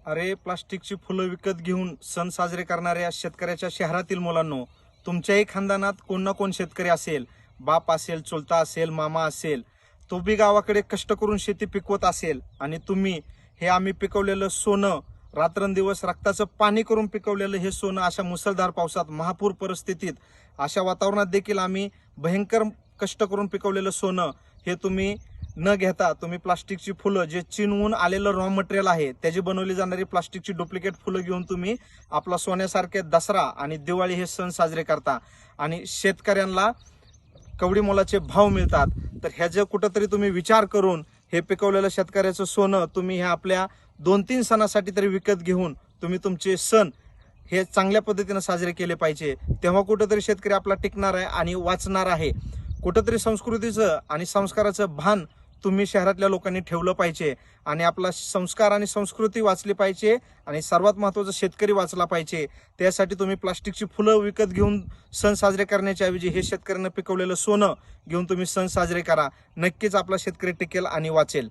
अरे प्लास्टिकची फुलं विकत घेऊन सण साजरे करणाऱ्या शेतकऱ्याच्या शहरातील मुलांनो, तुमच्याही खानदानात कोण ना कोण शेतकरी असेल, बाप असेल, चुलता असेल, मामा असेल, तो बी गावाकडे कष्ट करून शेती पिकवत असेल आणि तुम्ही हे आम्ही पिकवलेलं सोनं रात्रंदिवस रक्ताचं पाणी करून पिकवलेलं हे सोनं अशा मुसळधार पावसात महापूर परिस्थितीत अशा वातावरणात देखील आम्ही भयंकर कष्ट करून पिकवलेलं सोनं हे तुम्ही न घेता तुम्ही प्लास्टिकची फुलं जे चीनहून आलेलं रॉ मटेरियल आहे त्याची बनवली जाणारी प्लास्टिकची डुप्लिकेट फुलं घेऊन तुम्ही आपला सोन्यासारखे दसरा आणि दिवाळी हे सण साजरे करता आणि शेतकऱ्यांना कवडी मोलाचे भाव मिळतात. तर ह्याचा कुठंतरी तुम्ही विचार करून हे पिकवलेलं शेतकऱ्याचं सोनं तुम्ही ह्या आपल्या 2-3 सणासाठी तरी विकत घेऊन तुम्ही तुमचे सण हे चांगल्या पद्धतीनं साजरे केले पाहिजे. तेव्हा कुठंतरी शेतकरी आपला टिकणार आहे आणि वाचणार आहे. कुठंतरी संस्कृतीचं आणि संस्काराचं भान तुम्ही शहरातल्या लोकांनी ठेवलं पाहिजे आणि आपला संस्कार आणि संस्कृती वाचली पाहिजे आणि सर्वात महत्त्वाचं शेतकरी वाचला पाहिजे. त्यासाठी तुम्ही प्लास्टिकची फुलं विकत घेऊन सण साजरे करण्याच्या ऐवजी हे शेतकऱ्यांना पिकवलेलं सोनं घेऊन तुम्ही सण साजरे करा. नक्कीच आपला शेतकरी टिकेल आणि वाचेल.